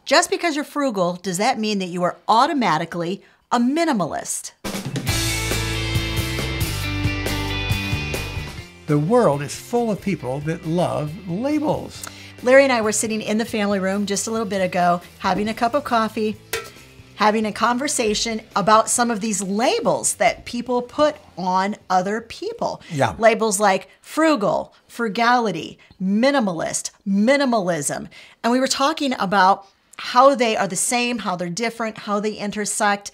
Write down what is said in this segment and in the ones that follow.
Just because you're frugal, does that mean that you are automatically a minimalist? The world is full of people that love labels. Larry and I were sitting in the family room just a little bit ago, having a cup of coffee, having a conversation about some of these labels that people put on other people. Yeah. Labels like frugal, frugality, minimalist, minimalism. And we were talking about how they are the same, how they're different, how they intersect.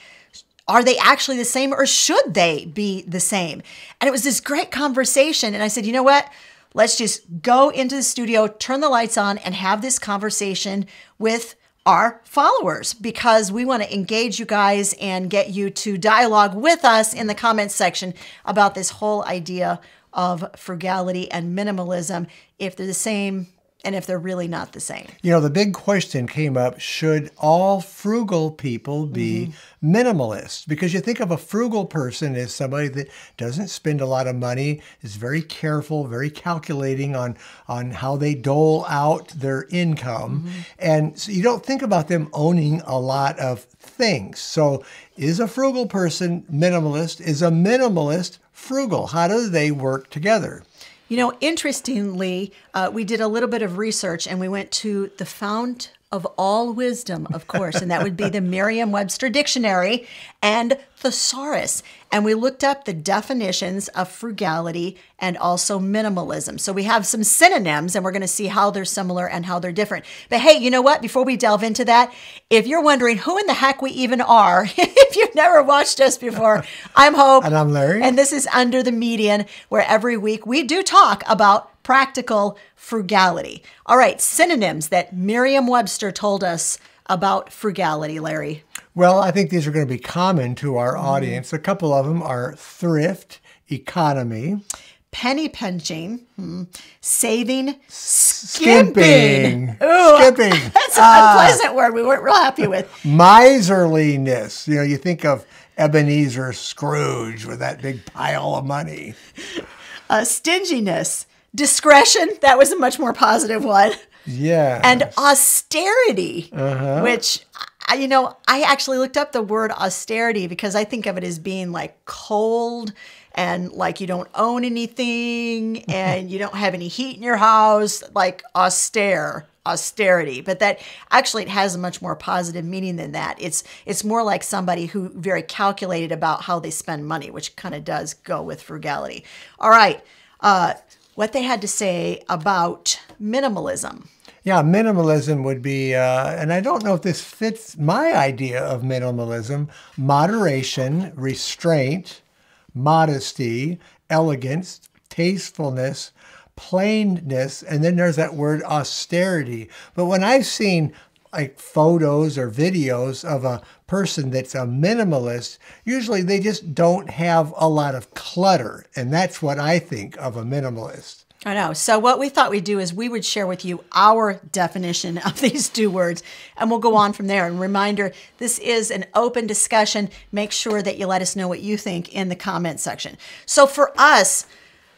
Are they actually the same, or should they be the same? And it was this great conversation. And I said, you know what? Let's just go into the studio, turn the lights on, and have this conversation with our followers, because we want to engage you guys and get you to dialogue with us in the comments section about this whole idea of frugality and minimalism, if they're the same and if they're really not the same. You know, the big question came up, should all frugal people be minimalists? Because you think of a frugal person as somebody that doesn't spend a lot of money, is very careful, very calculating on how they dole out their income. And so you don't think about them owning a lot of things. So is a frugal person minimalist? Is a minimalist frugal? How do they work together? You know, interestingly, we did a little bit of research and we went to the fount of all wisdom, of course, and that would be the Merriam-Webster Dictionary and Thesaurus. And we looked up the definitions of frugality and also minimalism. So we have some synonyms and we're going to see how they're similar and how they're different. But hey, you know what? Before we delve into that, if you're wondering who in the heck we even are, if you've never watched us before, I'm Hope. And I'm Larry. And this is Under the Median, where every week we do talk about practical frugality. All right, synonyms that Merriam-Webster told us about frugality, Larry. Well, I think these are going to be common to our audience. A couple of them are thrift, economy, penny pinching, saving, skimping. Ooh, Skimping. That's an unpleasant word we weren't real happy with. Miserliness. You know, you think of Ebenezer Scrooge with that big pile of money. Stinginess. Discretion, that was a much more positive one. Yeah. And austerity, which, you know, I actually looked up the word austerity because I think of it as being like cold and like you don't own anything and you don't have any heat in your house, like austerity. But that actually, it has a much more positive meaning than that. It's more like somebody who very calculated about how they spend money, which kind of does go with frugality. All right. What they had to say about minimalism. Yeah, minimalism would be, and I don't know if this fits my idea of minimalism, moderation, restraint, modesty, elegance, tastefulness, plainness, and then there's that word austerity. But when I've seen like photos or videos of a person that's a minimalist, usually they just don't have a lot of clutter. And that's what I think of a minimalist. I know. So what we thought we'd do is we would share with you our definition of these two words, and we'll go on from there. And reminder, this is an open discussion. Make sure that you let us know what you think in the comment section. So for us,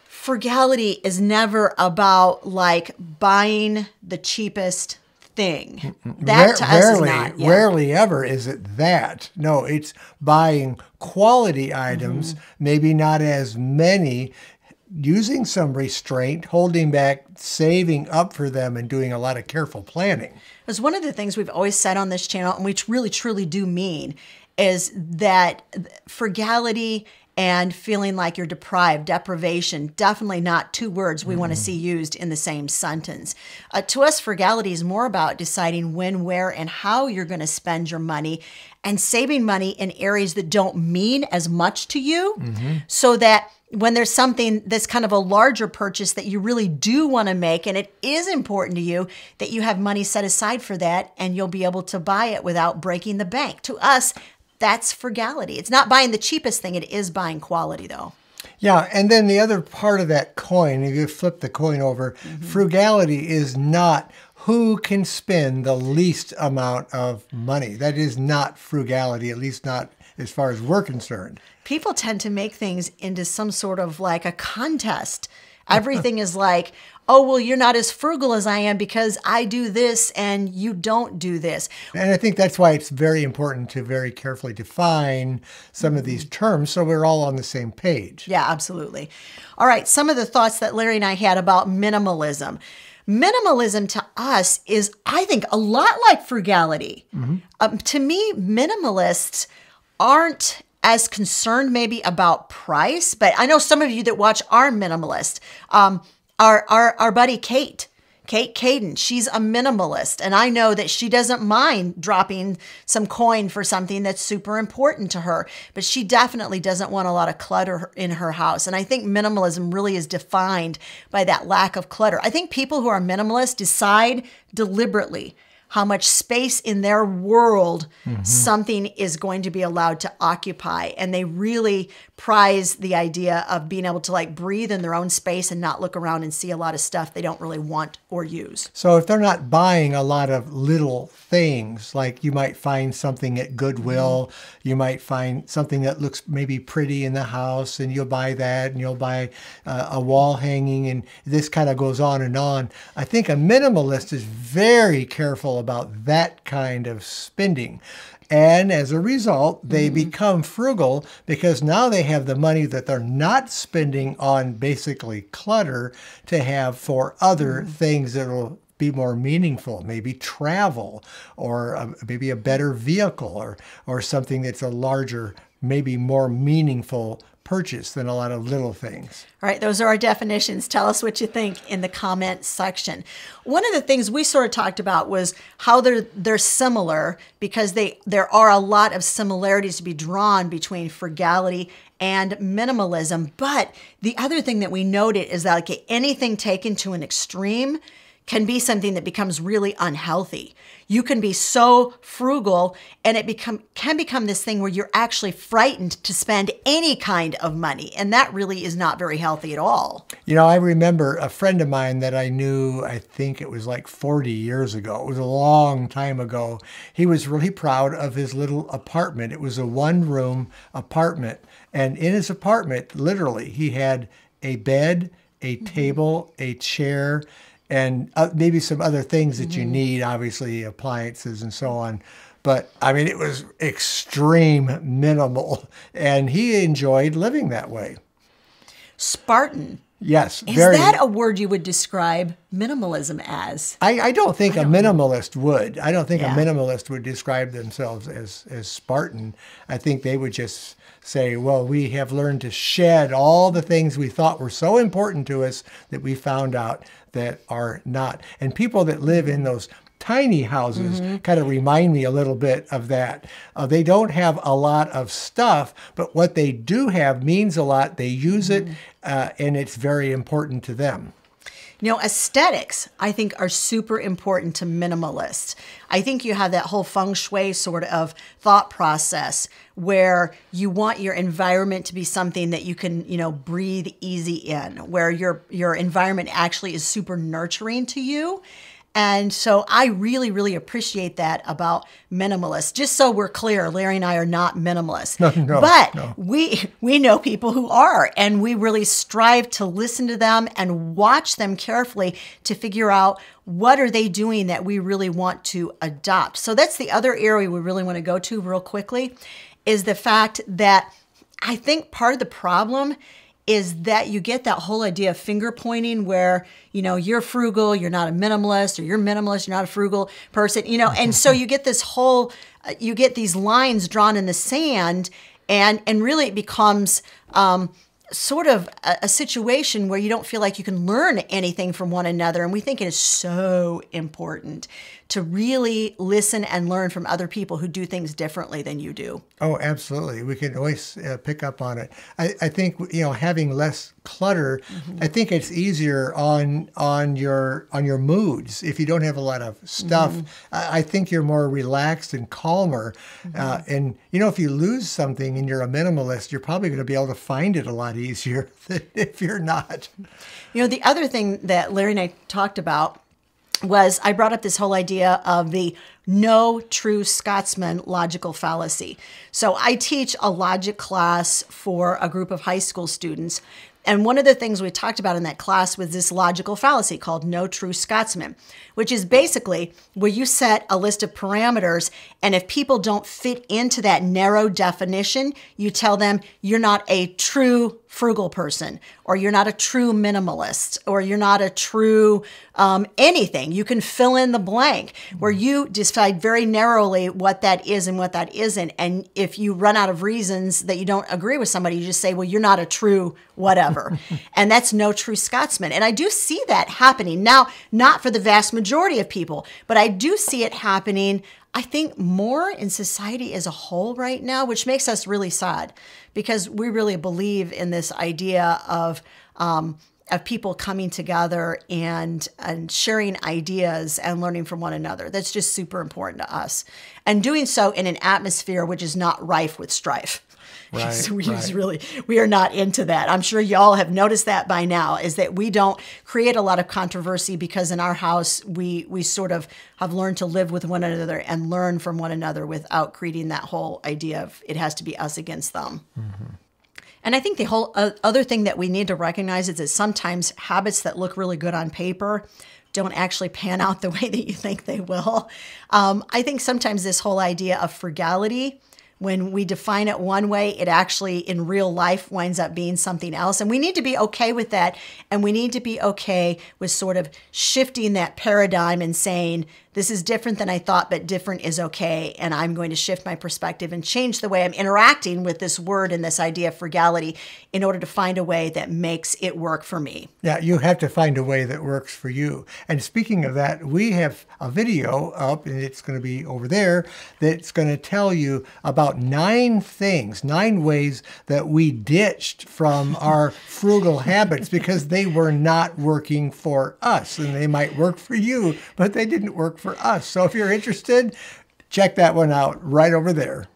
frugality is never about like buying the cheapest thing. That to us is not. Yeah. Rarely ever is it that. No, it's buying quality items, maybe not as many, using some restraint, holding back, saving up for them, and doing a lot of careful planning. Because one of the things we've always said on this channel, and we really truly do mean, is that frugality and feeling like you're deprived, deprivation, definitely not two words we want to see used in the same sentence. To us, frugality is more about deciding when, where, and how you're going to spend your money and saving money in areas that don't mean as much to you, so that when there's something that's kind of a larger purchase that you really do want to make and it is important to you, that you have money set aside for that and you'll be able to buy it without breaking the bank. To us, that's frugality. It's not buying the cheapest thing. It is buying quality, though. Yeah, and then the other part of that coin, if you flip the coin over, frugality is not who can spend the least amount of money. That is not frugality, at least not as far as we're concerned. People tend to make things into some sort of like a contest. Everything is like, oh, well, you're not as frugal as I am because I do this and you don't do this. And I think that's why it's very important to very carefully define some of these terms so we're all on the same page. Yeah, absolutely. All right, some of the thoughts that Larry and I had about minimalism. Minimalism to us is, I think, a lot like frugality. To me, minimalists aren't as concerned maybe about price, but I know some of you that watch are minimalist. Our buddy Kate Caden, she's a minimalist, and I know that she doesn't mind dropping some coin for something that's super important to her, but she definitely doesn't want a lot of clutter in her house. And I think minimalism really is defined by that lack of clutter. I think people who are minimalist decide deliberately how much space in their world something is going to be allowed to occupy. And they really prize the idea of being able to like breathe in their own space and not look around and see a lot of stuff they don't really want or use. So if they're not buying a lot of little things, like you might find something at Goodwill, you might find something that looks maybe pretty in the house and you'll buy that, and you'll buy a wall hanging, and this kind of goes on and on. I think a minimalist is very careful about that kind of spending. And as a result, they become frugal because now they have the money that they're not spending on basically clutter to have for other things that will be more meaningful, maybe travel, or maybe a better vehicle, or something that's a larger, maybe more meaningful purchase than a lot of little things. All right, those are our definitions. Tell us what you think in the comment section. One of the things we sort of talked about was how they're similar, because there are a lot of similarities to be drawn between frugality and minimalism. But the other thing that we noted is that like anything taken to an extreme can be something that becomes really unhealthy. You can be so frugal and it can become this thing where you're actually frightened to spend any kind of money. And that really is not very healthy at all. You know, I remember a friend of mine that I knew, I think it was like 40 years ago. It was a long time ago. He was really proud of his little apartment. It was a one-room apartment. And in his apartment, literally, he had a bed, a table, a chair, and maybe some other things that you need, obviously appliances and so on. But I mean, it was extreme minimal, and he enjoyed living that way. Spartan. Yes. Is that a word you would describe minimalism as? I don't think a minimalist would. I don't think a minimalist would describe themselves as Spartan. I think they would just say, well, we have learned to shed all the things we thought were so important to us that we found out that are not. And people that live in those tiny houses kind of remind me a little bit of that. They don't have a lot of stuff, but what they do have means a lot. They use it, and it's very important to them. You know, aesthetics, I think, are super important to minimalists. I think you have that whole feng shui sort of thought process where you want your environment to be something that you can, you know, breathe easy in, where your environment actually is super nurturing to you. And so I really, really appreciate that about minimalists. Just so we're clear, Larry and I are not minimalists. No. We know people who are, and we really strive to listen to them and watch them carefully to figure out what are they doing that we really want to adopt. So that's the other area we really want to go to real quickly, is the fact that I think part of the problem is that you get that whole idea of finger pointing where, you know, you're frugal, you're not a minimalist, or you're minimalist, you're not a frugal person, you know, and so you get this whole, you get these lines drawn in the sand, and really it becomes sort of a situation where you don't feel like you can learn anything from one another. And we think it is so important to really listen and learn from other people who do things differently than you do. Oh, absolutely. We can always pick up on it. I think, you know, having less clutter, I think it's easier on your moods. If you don't have a lot of stuff, I think you're more relaxed and calmer. And, you know, if you lose something and you're a minimalist, you're probably going to be able to find it a lot easier than if you're not. You know, the other thing that Larry and I talked about was I brought up this whole idea of the no true Scotsman logical fallacy. So I teach a logic class for a group of high school students, And one of the things we talked about in that class was this logical fallacy called no true Scotsman, which is basically where you set a list of parameters, and if people don't fit into that narrow definition, you tell them you're not a true frugal person, or you're not a true minimalist, or you're not a true anything. You can fill in the blank where you decide very narrowly what that is and what that isn't. And if you run out of reasons that you don't agree with somebody, you just say, well, you're not a true whatever. And that's no true Scotsman. And I do see that happening now, not for the vast majority of people, but I do see it happening, I think, more in society as a whole right now, which makes us really sad because we really believe in this idea of people coming together and sharing ideas and learning from one another. That's just super important to us. And doing so in an atmosphere which is not rife with strife. Right, So right. we are not into that. I'm sure y'all have noticed that by now, is that we don't create a lot of controversy because in our house, we sort of have learned to live with one another and learn from one another without creating that whole idea of it has to be us against them. Mm-hmm. And I think the whole other thing that we need to recognize is that sometimes habits that look really good on paper don't actually pan out the way that you think they will. I think sometimes this whole idea of frugality, when we define it one way, it actually in real life winds up being something else. And we need to be okay with that. And we need to be okay with sort of shifting that paradigm and saying, this is different than I thought, but different is okay. And I'm going to shift my perspective and change the way I'm interacting with this word and this idea of frugality in order to find a way that makes it work for me. Yeah, you have to find a way that works for you. And speaking of that, we have a video up, and it's going to be over there, that's going to tell you about 9 ways that we ditched from our frugal habits because they were not working for us. And they might work for you, but they didn't work for us. So if you're interested, check that one out right over there.